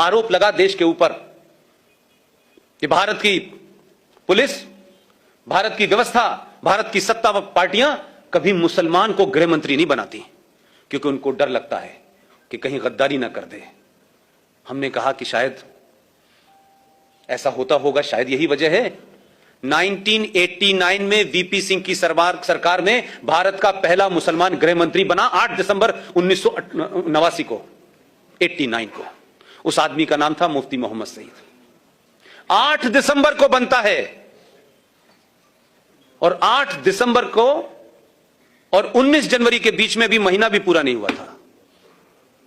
आरोप लगा देश के ऊपर कि भारत की पुलिस, भारत की व्यवस्था, भारत की सत्ता व पार्टियां कभी मुसलमान को गृह मंत्री नहीं बनाती, क्योंकि उनको डर लगता है कि कहीं गद्दारी ना कर दे। हमने कहा कि शायद ऐसा होता होगा, शायद यही वजह है 1989 में वीपी सिंह की सरकार में भारत का पहला मुसलमान गृह मंत्री बना 8 दिसंबर 1989 को, 89 को। उस आदमी का नाम था मुफ्ती मोहम्मद सईद। 8 दिसंबर को बनता है और 8 दिसंबर को और 19 जनवरी के बीच में भी महीना भी पूरा नहीं हुआ था,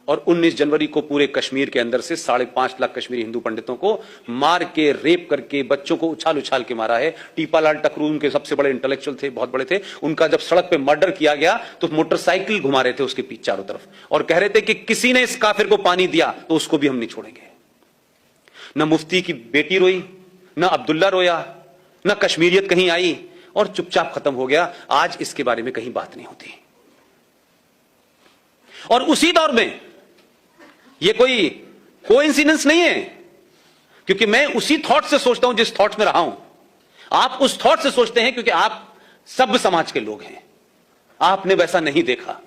और 19 जनवरी को पूरे कश्मीर के अंदर से 5.5 लाख कश्मीरी हिंदू पंडितों को मार के, रेप करके, बच्चों को उछाल उछाल के मारा है। टीपालाल टकरू उनके सबसे बड़े इंटेलेक्चुअल थे, बहुत बड़े थे। उनका जब सड़क पे मर्डर किया गया तो मोटरसाइकिल घुमा रहे थे उसके पीछे चारों तरफ, और कह रहे थे कि किसी ने इस काफिर को पानी दिया तो उसको भी हम नहीं छोड़ेंगे। न मुफ्ती की बेटी रोई, न अब्दुल्ला रोया, न कश्मीरियत कहीं आई, और चुपचाप खत्म हो गया। आज इसके बारे में कहीं बात नहीं होती। और उसी दौर में ये कोई कोइंसिडेंस नहीं है, क्योंकि मैं उसी थॉट से सोचता हूं जिस थॉट में रहा हूं। आप उस थॉट से सोचते हैं क्योंकि आप सब समाज के लोग हैं, आपने वैसा नहीं देखा।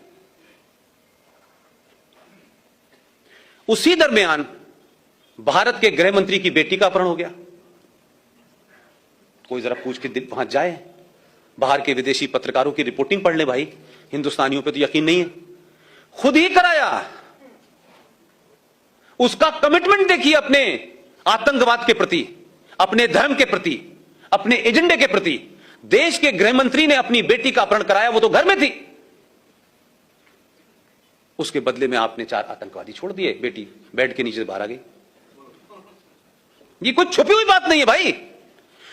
उसी दरमियान भारत के गृह मंत्री की बेटी का अपहरण हो गया। कोई जरा पूछ के वहां जाए, बाहर के विदेशी पत्रकारों की रिपोर्टिंग पढ़ ले भाई, हिंदुस्तानियों पे तो यकीन नहीं है। खुद ही कराया। उसका कमिटमेंट देखिए अपने आतंकवाद के प्रति, अपने धर्म के प्रति, अपने एजेंडे के प्रति। देश के गृह मंत्री ने अपनी बेटी का अपहरण कराया, वो तो घर में थी। उसके बदले में आपने 4 आतंकवादी छोड़ दिए, बेटी बेड के नीचे से बाहर आ गई। ये कुछ छुपी हुई बात नहीं है भाई।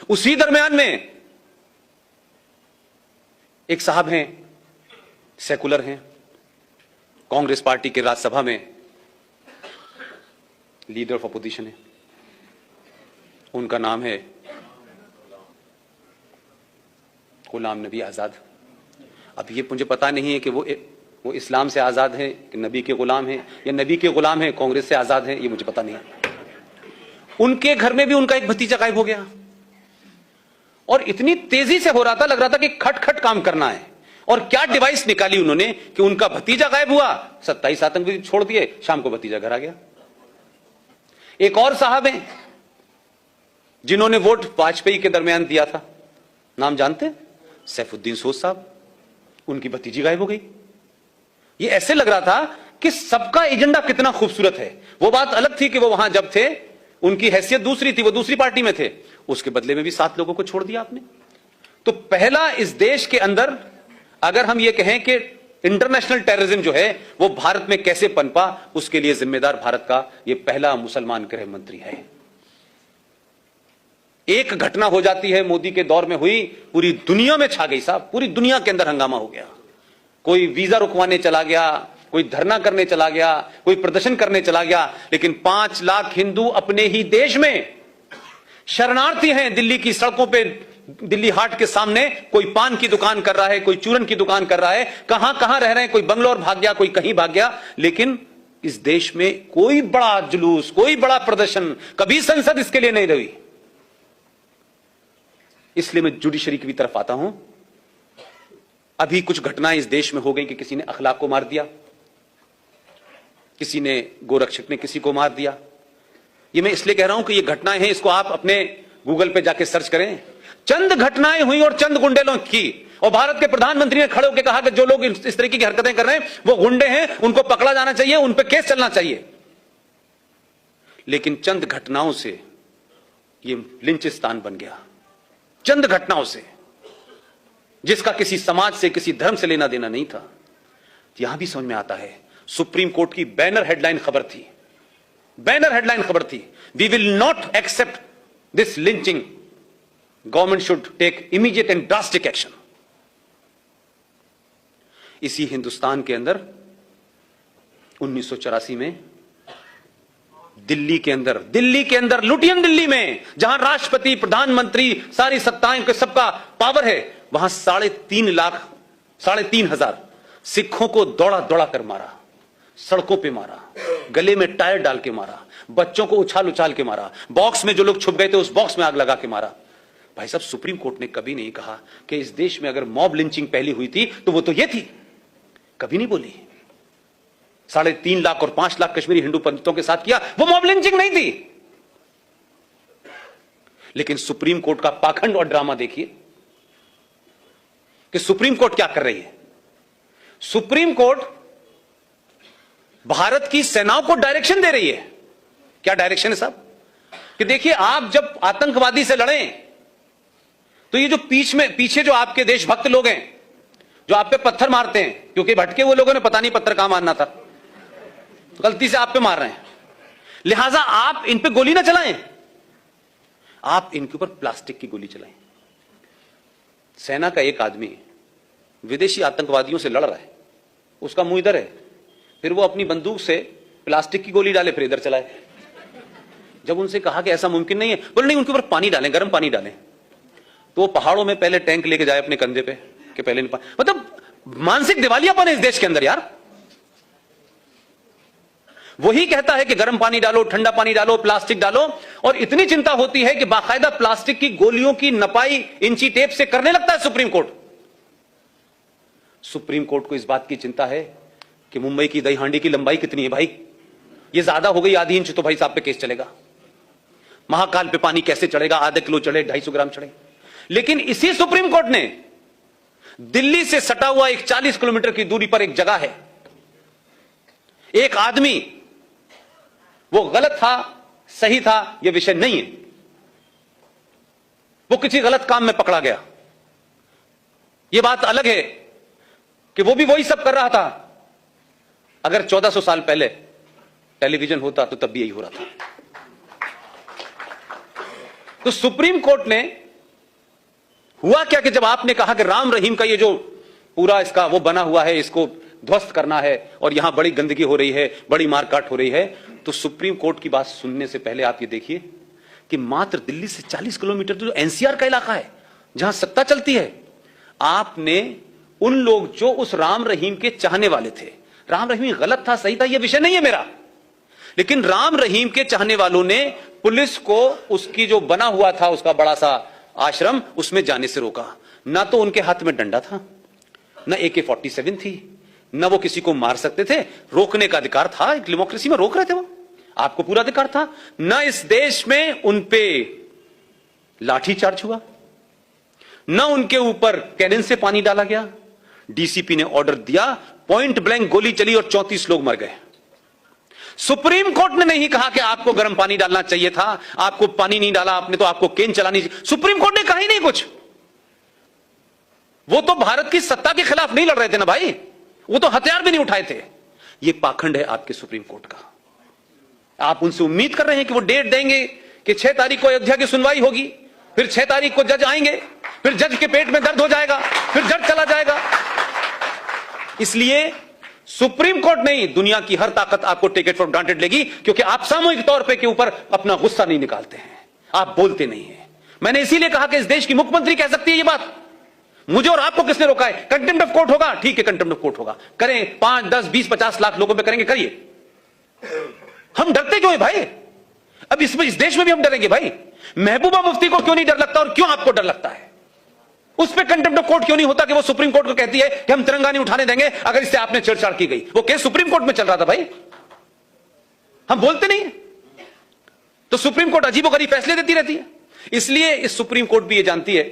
उसी दरमियान में एक साहब हैं, सेकुलर हैं, कांग्रेस पार्टी के राज्यसभा में लीडर ऑफ अपोजिशन है, उनका नाम है गुलाम नबी आजाद। अब ये मुझे पता नहीं है कि वो इस्लाम से आजाद है कि नबी के गुलाम है, या नबी के गुलाम है कांग्रेस से आजाद है, ये मुझे पता नहीं है। उनके घर में भी उनका एक भतीजा गायब हो गया, और इतनी तेजी से हो रहा था, लग रहा था कि खट खट काम करना है। और क्या डिवाइस निकाली उन्होंने कि उनका भतीजा गायब हुआ, 27 आतंकवादी छोड़ दिए, शाम को भतीजा घर आ गया। एक और साहब हैं जिन्होंने वोट वाजपेयी के दरमियान दिया था, नाम जानते हैं? सैफुद्दीन सोज साहब। उनकी भतीजी गायब हो गई। ये ऐसे लग रहा था कि सबका एजेंडा कितना खूबसूरत है। वो बात अलग थी कि वो वहां जब थे उनकी हैसियत दूसरी थी, वो दूसरी पार्टी में थे। उसके बदले में भी 7 लोगों को छोड़ दिया आपने। तो पहला इस देश के अंदर, अगर हम ये कहें कि इंटरनेशनल टेररिज्म जो है वो भारत में कैसे पनपा, उसके लिए जिम्मेदार भारत का ये पहला मुसलमान गृह मंत्री है। एक घटना हो जाती है, मोदी के दौर में हुई, पूरी दुनिया में छा गई साहब, पूरी दुनिया के अंदर हंगामा हो गया। कोई वीजा रुकवाने चला गया, कोई धरना करने चला गया, कोई प्रदर्शन करने चला गया, लेकिन 5 लाख हिंदू अपने ही देश में शरणार्थी हैं। दिल्ली की सड़कों पे, दिल्ली हाट के सामने कोई पान की दुकान कर रहा है, कोई चूरन की दुकान कर रहा है, कहां कहां रह रहे हैं, कोई बंगलोर भाग गया, कोई कहीं भाग गया। लेकिन इस देश में कोई बड़ा जुलूस, कोई बड़ा प्रदर्शन, कभी संसद इसके लिए नहीं रही। इसलिए मैं जुडिशरी की भी तरफ आता हूं। अभी कुछ घटनाएं इस देश में हो गई कि किसी ने अखलाक को मार दिया, किसी ने, गोरक्षक ने किसी को मार दिया। ये मैं इसलिए कह रहा हूं कि ये घटनाएं हैं, इसको आप अपने गूगल पे जाके सर्च करें। चंद घटनाएं हुई और चंद गुंडेलों की, और भारत के प्रधानमंत्री ने खड़े होकर कहा कि जो लोग इस तरीके की हरकतें कर रहे हैं वो गुंडे हैं, उनको पकड़ा जाना चाहिए, उन पे केस चलना चाहिए। लेकिन चंद घटनाओं से ये लिंचिस्तान बन गया। चंद घटनाओं से, जिसका किसी समाज से, किसी धर्म से लेना देना नहीं था। यहां भी समझ में आता है, सुप्रीम कोर्ट की बैनर हेडलाइन खबर थी, बैनर हेडलाइन खबर थी, we will not accept this lynching, government should take immediate and drastic action. इसी हिंदुस्तान के अंदर 1984 में दिल्ली के अंदर लुटियन दिल्ली में, जहां राष्ट्रपति, प्रधानमंत्री, सारी सत्ताएं के सबका पावर है, वहां 3.5 लाख, 3,500 सिखों को दौड़ा दौड़ा कर मारा। सड़कों पे मारा, गले में टायर डाल के मारा, बच्चों को उछाल उछाल के मारा, बॉक्स में जो लोग छुप गए थे उस बॉक्स में आग लगा के मारा। भाई साहब, सुप्रीम कोर्ट ने कभी नहीं कहा कि इस देश में अगर मॉब लिंचिंग पहली हुई थी तो वो तो ये थी, कभी नहीं बोली। 3.5 लाख और 5 लाख कश्मीरी हिंदू पंडितों के साथ किया, वो मॉब लिंचिंग नहीं थी। लेकिन सुप्रीम कोर्ट का पाखंड और ड्रामा देखिए कि सुप्रीम कोर्ट क्या कर रही है। सुप्रीम कोर्ट भारत की सेनाओं को डायरेक्शन दे रही है। क्या डायरेक्शन है साहब? कि देखिए, आप जब आतंकवादी से लड़ें तो ये जो पीछे जो आपके देशभक्त लोग हैं जो आप पे पत्थर मारते हैं, क्योंकि भटके हुए लोगों ने पता नहीं पत्थर कहां मारना था, तो गलती से आप पे मार रहे हैं, लिहाजा आप इन पे गोली ना चलाएं, आप इनके ऊपर प्लास्टिक की गोली चलाएं। सेना का एक आदमी विदेशी आतंकवादियों से लड़ रहा है, उसका मुंह इधर है, फिर वो अपनी बंदूक से प्लास्टिक की गोली डाले फिर इधर चलाए। जब उनसे कहा कि ऐसा मुमकिन नहीं है, बोले नहीं, उनके ऊपर पानी डालें, गर्म पानी डालें। तो वो पहाड़ों में पहले टैंक लेके जाए अपने कंधे पे कि पहले मतलब मानसिक दिवालियापन है इस देश के अंदर यार। वही कहता है कि गर्म पानी डालो, ठंडा पानी डालो, प्लास्टिक डालो, और इतनी चिंता होती है कि बाकायदा प्लास्टिक की गोलियों की नपाई इंची टेप से करने लगता है सुप्रीम कोर्ट। सुप्रीम कोर्ट को इस बात की चिंता है कि मुंबई की दही हांडी की लंबाई कितनी है भाई, ये ज्यादा हो गई आधी इंच तो भाई साहब पे केस चलेगा। महाकाल पे पानी कैसे चढ़ेगा, आधा किलो चढ़े, 250 ग्राम चढ़े। लेकिन इसी सुप्रीम कोर्ट ने दिल्ली से सटा हुआ एक 40 किलोमीटर की दूरी पर एक जगह है, एक आदमी, वो गलत था सही था यह विषय नहीं है, वो किसी गलत काम में पकड़ा गया, यह बात अलग है कि वो भी वही सब कर रहा था। अगर 1400 साल पहले टेलीविजन होता तो तब भी यही हो रहा था। तो सुप्रीम कोर्ट ने हुआ क्या कि जब आपने कहा कि राम रहीम का ये जो पूरा इसका वो बना हुआ है, इसको ध्वस्त करना है और यहां बड़ी गंदगी हो रही है, बड़ी मारकाट हो रही है, तो सुप्रीम कोर्ट की बात सुनने से पहले आप ये देखिए कि मात्र दिल्ली से 40 किलोमीटर जो एनसीआर का इलाका है जहां सत्ता चलती है, आपने उन लोग जो उस राम रहीम के चाहने वाले थे, राम रहीम गलत था सही था यह विषय नहीं है मेरा, लेकिन राम रहीम के चाहने वालों ने पुलिस को उसकी जो बना हुआ था उसका बड़ा सा आश्रम उसमें जाने से रोका। ना तो उनके हाथ में डंडा था, ना AK-47 थी, ना वो किसी को मार सकते थे, रोकने का अधिकार था, एक डेमोक्रेसी में रोक रहे थे, वो आपको पूरा अधिकार था। ना इस देश में उन पे लाठीचार्ज हुआ, ना उनके ऊपर कैनन से पानी डाला गया। डीसीपी ने ऑर्डर दिया, पॉइंट ब्लैंक गोली चली और 34 लोग मर गए। सुप्रीम कोर्ट ने नहीं कहा कि आपको गर्म पानी डालना चाहिए था, आपको पानी नहीं डाला आपने तो आपको केन चलानी चाहिए। सुप्रीम कोर्ट ने कहा ही नहीं कुछ। वो तो भारत की सत्ता के खिलाफ नहीं लड़ रहे थे ना भाई, वो तो हथियार भी नहीं उठाए थे। ये पाखंड है आपके सुप्रीम कोर्ट का। आप उनसे उम्मीद कर रहे हैं कि वो डेट देंगे कि 6 तारीख को अयोध्या की सुनवाई होगी, फिर 6 तारीख को जज आएंगे, फिर जज के पेट में दर्द हो जाएगा, फिर जज चला जाएगा। इसलिए सुप्रीम कोर्ट नहीं, दुनिया की हर ताकत आपको टेक इट फॉर ग्रांटेड लेगी, क्योंकि आप सामूहिक तौर पे के ऊपर अपना गुस्सा नहीं निकालते हैं, आप बोलते नहीं हैं। मैंने इसीलिए कहा कि इस देश की मुख्यमंत्री कह सकती है ये बात। मुझे और आपको किसने रोका है? कंटेम्प्ट ऑफ कोर्ट होगा, ठीक है, कंटेम्प्ट ऑफ कोर्ट होगा, करें। 5, 10, 20, 50 लाख लोगों पे करेंगे, करिए। हम डरते क्यों है भाई? अब इसमें इस देश में भी हम डरेंगे भाई? महबूबा मुफ्ती को क्यों नहीं डर लगता और क्यों आपको डर लगता है? उस पर कंटेम्प्ट ऑफ कोर्ट क्यों नहीं होता कि वो सुप्रीम कोर्ट को कहती है कि हम तिरंगा नहीं उठाने देंगे अगर इससे आपने छेड़छाड़ की गई? वो केस सुप्रीम कोर्ट में चल रहा था भाई, हम बोलते नहीं। तो सुप्रीम कोर्ट अजीबोगरीब फैसले देती रहती है। इसलिए इस सुप्रीम कोर्ट भी ये जानती है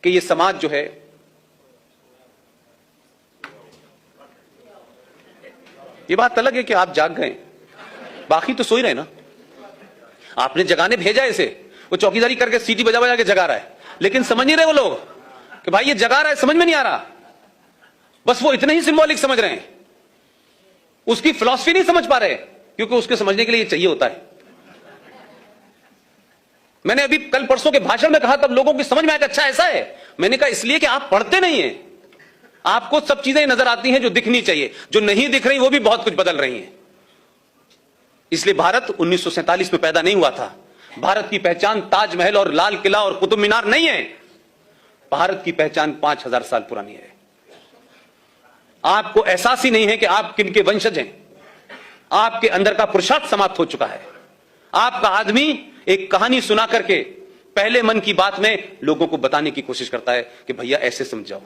कि ये समाज जो है ये बात अलग है कि आप जाग गए, बाकी तो सो ही रहे ना। आपने जगाने भेजा इसे, वो चौकीदारी करके सीटी बजा बजा के जगा रहा है, लेकिन समझ नहीं रहे वो लोग कि भाई ये जगा रहा है, समझ में नहीं आ रहा। बस वो इतने ही सिंबॉलिक समझ रहे हैं, उसकी फिलॉसफी नहीं समझ पा रहे, क्योंकि उसके समझने के लिए चाहिए होता है। मैंने अभी कल परसों के भाषण में कहा, तब लोगों की समझ में आया, अच्छा ऐसा है। मैंने कहा इसलिए कि आप पढ़ते नहीं हैं, आपको सब चीजें नजर आती हैं जो दिखनी चाहिए, जो नहीं दिख रही वो भी बहुत कुछ बदल रही हैं। इसलिए भारत 1947 में पैदा नहीं हुआ था। भारत की पहचान ताजमहल और लाल किला और कुतुब मीनार नहीं है, भारत की पहचान 5000 साल पुरानी है। आपको एहसास ही नहीं है कि आप किनके वंशज हैं। आपके अंदर का पुरुषार्थ समाप्त हो चुका है। आपका आदमी एक कहानी सुना करके पहले मन की बात में लोगों को बताने की कोशिश करता है कि भैया ऐसे समझाओ।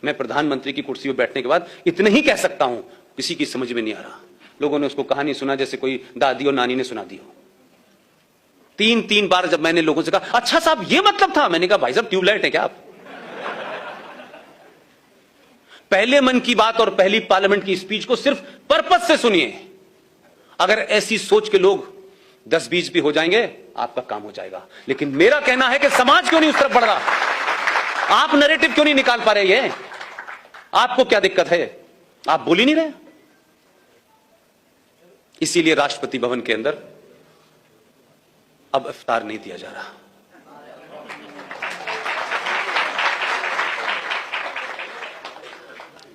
मैं प्रधानमंत्री की कुर्सी पर बैठने के बाद इतने ही कह सकता हूं, किसी की समझ में नहीं आ रहा। लोगों ने उसको कहानी सुना जैसे कोई दादी और नानी ने सुना दी हो। 3 बार जब मैंने लोगों से कहा अच्छा साहब ये मतलब था, मैंने कहा भाई साहब ट्यूबलाइट है क्या आप? पहले मन की बात और पहली पार्लियामेंट की स्पीच को सिर्फ पर्पस से सुनिए। अगर ऐसी सोच के लोग 10-20 भी हो जाएंगे आपका काम हो जाएगा। लेकिन मेरा कहना है कि समाज क्यों नहीं उस तरफ बढ़ रहा? आप नैरेटिव क्यों नहीं निकाल पा रहे? ये आपको क्या दिक्कत है? आप बोल ही नहीं रहे। इसीलिए राष्ट्रपति भवन के अंदर अब इफ्तार नहीं दिया जा रहा।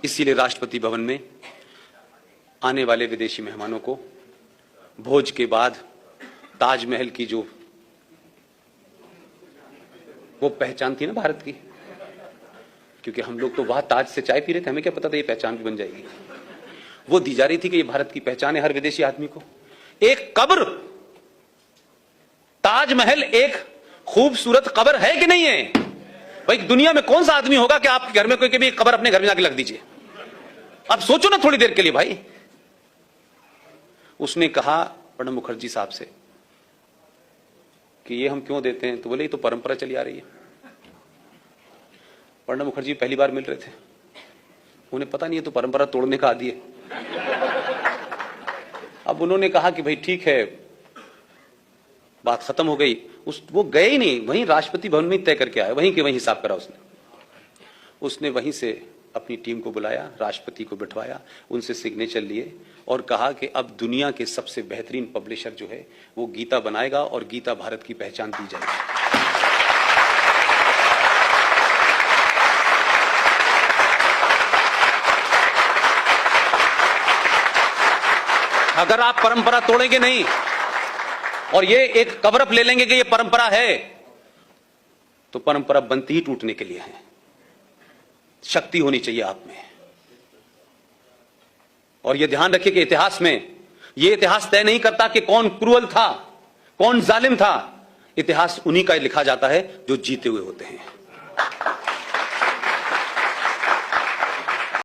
इसीलिए राष्ट्रपति भवन में आने वाले विदेशी मेहमानों को भोज के बाद ताजमहल की जो वो पहचान थी ना भारत की, क्योंकि हम लोग तो वहां ताज से चाय पी रहे थे, हमें क्या पता था ये पहचान भी बन जाएगी। वो दी जा रही थी कि ये भारत की पहचान है हर विदेशी आदमी को। एक कब्र, ताजमहल एक खूबसूरत कब्र है कि नहीं है? भाई दुनिया में कौन सा आदमी होगा कि आपके घर में कोई भी कब्र अपने घर में जाके लग दीजिए? अब सोचो ना थोड़ी देर के लिए भाई। उसने कहा प्रणब मुखर्जी साहब से कि ये हम क्यों देते हैं, तो बोले ये तो परंपरा चली आ रही है। प्रणब मुखर्जी पहली बार मिल रहे थे, उन्हें पता नहीं है तो परंपरा तोड़ने का आदी है। अब उन्होंने कहा कि भाई ठीक है, बात खत्म हो गई। वो गए ही नहीं, वहीं राष्ट्रपति भवन में तय करके आए, वहीं के वहीं हिसाब करा उसने वहीं से अपनी टीम को बुलाया, राष्ट्रपति को बिठवाया, उनसे सिग्नेचर लिए और कहा कि अब दुनिया के सबसे बेहतरीन पब्लिशर जो है वो गीता बनाएगा और गीता भारत की पहचान दी जाएगी। अगर आप परंपरा तोड़ेंगे नहीं और ये एक कवरअप ले लेंगे कि ये परंपरा है, तो परंपरा बनती ही टूटने के लिए है। शक्ति होनी चाहिए आप में। और ये ध्यान रखिए कि इतिहास में ये इतिहास तय नहीं करता कि कौन क्रूअल था, कौन जालिम था। इतिहास उन्हीं का लिखा जाता है जो जीते हुए होते हैं।